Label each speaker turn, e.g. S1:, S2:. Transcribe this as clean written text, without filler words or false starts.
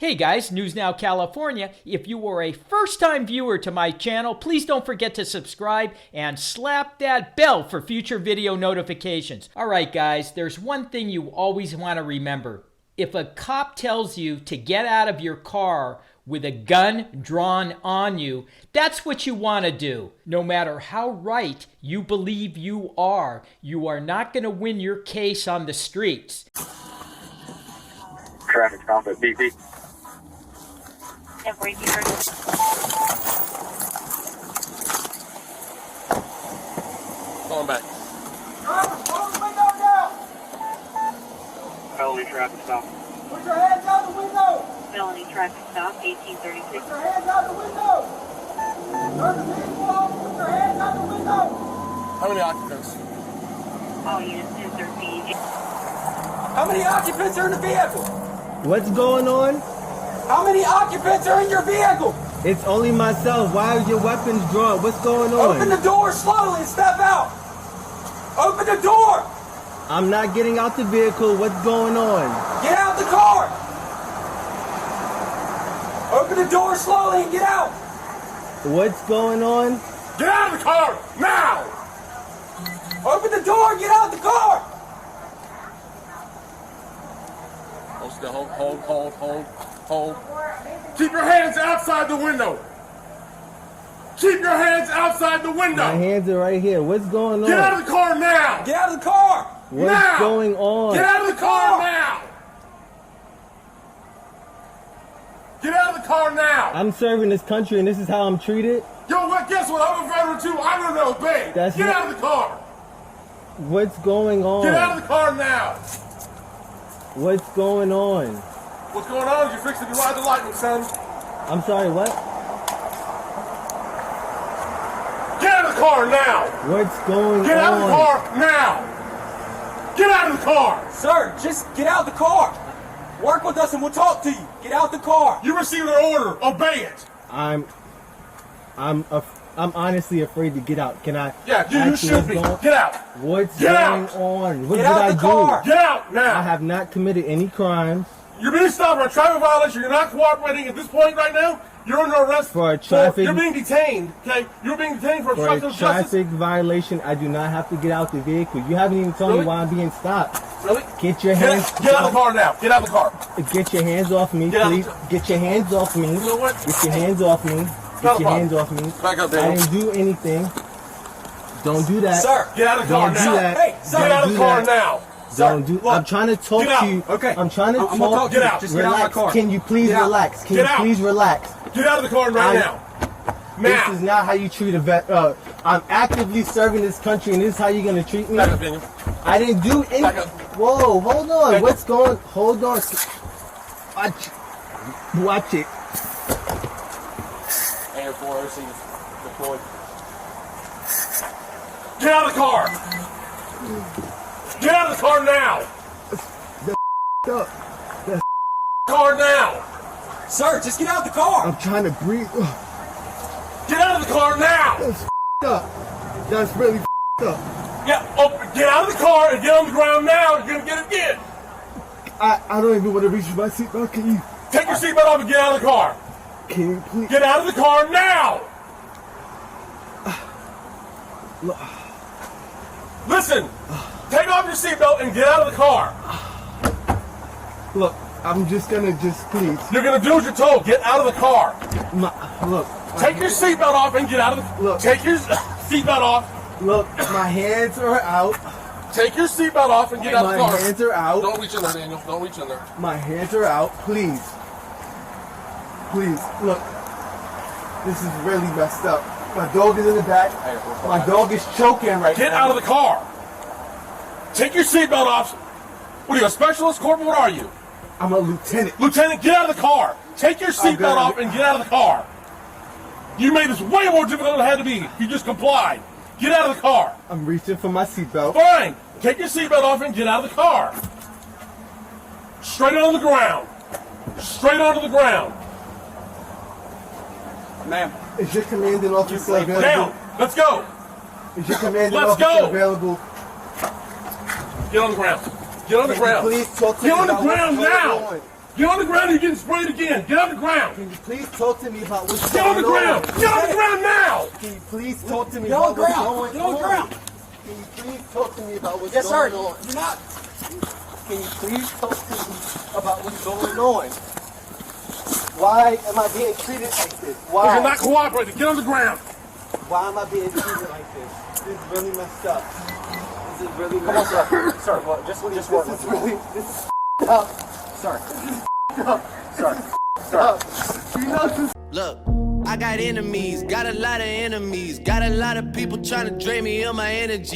S1: Hey guys, News Now California. If you are a first-time viewer to my channel, please don't forget to subscribe and slap that bell for future video notifications. Alright guys, there's one thing you always want to remember. If a cop tells you to get out of your car with a gun drawn on you, that's what you want to do. No matter how right you believe you are not going to win your case on the streets.
S2: Traffic stop at BP.
S3: Falling back.
S4: Close the window down!
S2: Felony traffic stop.
S4: Put your hands out the window!
S5: Felony traffic stop, 1836.
S4: Put your hands out the window! Turn the vehicle off! Put your hands out the window!
S3: How many occupants?
S5: All units 1013.
S4: How many occupants are in the vehicle?
S6: What's going on?
S4: How many occupants are in your vehicle?
S6: It's only myself. Why are your weapons drawn? What's going on?
S4: Open the door slowly and step out! Open the door!
S6: I'm not getting out the vehicle. What's going on?
S4: Get out the car! Open the door slowly and get out!
S6: What's going on?
S3: Get out of the car now!
S4: Open the door and get out the car!
S3: Hold still. Hold. Keep your hands outside the window. Keep your hands outside the window.
S6: My hands are right here. What's going on?
S3: Get out of the car now.
S4: Get out of the car!
S6: What's
S3: now.
S6: going on?
S3: Get out of the car now. Get out of the car now.
S6: I'm serving this country and this is how I'm treated?
S3: Yo, what? Guess what? I'm a veteran too. I'm gonna obey.
S6: That's
S3: Get
S6: not-
S3: out of the car.
S6: What's going on?
S3: Get out of the car now.
S6: What's going on?
S3: What's going on is you're fixing to ride the lightning, son.
S6: I'm sorry, what?
S3: Get out of the car now.
S6: What's going
S3: Get
S6: on?
S3: out of the car now. Get out of the car.
S4: Sir, just get out the car! Work with us and we'll talk to you. Get out the car!
S3: You received an order. Obey it.
S6: I'm honestly afraid to get out. Can I?
S3: Yeah, you
S6: ask
S3: should
S6: what's
S3: be.
S6: going-
S3: Get out.
S6: What's
S3: Get
S6: going
S3: out.
S6: on? What
S4: Get
S6: did
S4: out
S6: I
S4: the
S6: do?
S4: car.
S3: Get out now.
S6: I have not committed any crimes.
S3: You're being stopped for a traffic violation. You're not cooperating at this point right now. You're under arrest
S6: For a traffic-
S3: You're being detained. Okay, you're being detained for
S6: For a
S3: obstruction of justice.
S6: traffic violation, I do not have to get out the vehicle. You haven't even told
S3: Really?
S6: me why I'm being stopped.
S3: Really?
S6: Get your hands.
S3: Get out of the car now. Get out of the car.
S6: Get your hands off me,
S3: Get out
S6: please.
S3: the-
S6: Get your hands off me.
S3: You know what?
S6: Get your hands off me.
S3: Not a
S6: Get your
S3: problem.
S6: hands off me.
S3: Back up,
S6: I
S3: Daniel.
S6: didn't do anything. Don't do that.
S4: Sir!
S3: Get out of the car
S6: Don't do
S3: now.
S6: that.
S4: Hey, sir,
S3: Get out of the
S6: Don't do
S3: car
S6: that.
S3: now.
S6: Don't do.
S4: look,
S6: I'm trying to talk
S3: get out.
S6: to you.
S4: Okay.
S6: I'm trying to
S4: I'm
S6: talk.
S4: gonna talk to
S3: Get
S4: you.
S3: out.
S4: Just get out of my
S6: Relax.
S4: car.
S6: Can you please
S4: Get out.
S6: relax? Can
S3: Get
S6: you
S3: out.
S6: please relax?
S3: Get out of the car right now.
S6: This
S3: Now.
S6: is not how you treat a vet. I'm actively serving this country, and this is how you're gonna treat me.
S3: Back up, Daniel.
S6: I didn't do
S3: Back
S6: anything.
S3: up.
S6: Whoa, hold on.
S3: Back
S6: What's going? Hold on. Watch it.
S3: Air 4 OC deployed. Get out of the car. Get out of the car now.
S6: Up.
S3: Car now.
S4: Sir, just get out the car!
S6: I'm trying to breathe.
S3: Get out of the car now.
S6: That's up. That's really up.
S3: Yeah, get out of the car and get on the ground now. You're gonna get it again.
S6: I don't even want to reach my seatbelt. Can you?
S3: Take your seatbelt off and get out of the car.
S6: Can you please?
S3: Get out of the car now. Listen, take off your seatbelt and get out of the car.
S6: Look, I'm just gonna please.
S3: You're gonna do what you're told. Get out of the car.
S6: Look.
S3: Take your seatbelt off and get out of the.
S6: Look.
S3: Take your seatbelt off.
S6: Look, my hands are out.
S3: Take your seatbelt off and get out of
S6: My
S3: the car.
S6: hands are out.
S3: Don't reach in there, Daniel. Don't reach in there.
S6: My hands are out. Please. Please. Look. This is really messed up. My dog is in the back. My dog is choking right
S3: Get
S6: now.
S3: out of the car. Take your seatbelt off. What are you, a specialist, corporal? What are you?
S6: I'm a lieutenant.
S3: Lieutenant, get out of the car. Take your
S6: I'm
S3: seatbelt
S6: gonna-
S3: off and get out of the car. You made this way more difficult than it had to be. You just complied. Get out of the car.
S6: I'm reaching for my seatbelt.
S3: Fine. Take your seatbelt off and get out of the car. Straight on the ground. Straight onto the ground.
S4: Ma'am.
S6: Is your commanding officer available?
S3: Down. Let's go.
S6: Is your commanding
S3: Let's
S6: officer
S3: go.
S6: available?
S3: Get on the ground. Get on the ground.
S6: Please talk to
S3: Get
S6: me
S3: on the
S6: about what's
S3: ground
S6: going
S3: now.
S6: on.
S3: Get on the ground, you're getting sprayed again. Get on the ground.
S6: Can you please talk to me about what's
S3: Get
S6: going
S3: on the ground. Get on the ground now.
S6: Can you please talk to me
S4: Get on
S6: about
S4: the
S6: what's
S4: ground.
S6: going
S4: Get on the
S6: on?
S4: ground.
S6: Can you please talk to me about what's
S4: Yes, sir.
S6: going on?
S4: You're not.
S6: Can you please talk to me about what's going on? Why am I being treated like this?
S3: Because you're
S6: Why?
S3: not cooperating. Get on the ground.
S6: Why am I being treated like this? This is really messed up. This is really
S4: Come on,
S6: messed up.
S4: sir. Sir, well, just work
S6: This
S4: with
S6: is
S4: me.
S6: really, this is up.
S4: Sir.
S6: Up. You know this.
S2: Look, I got enemies, got a lot of enemies, got a lot of people trying to drain me of my energy.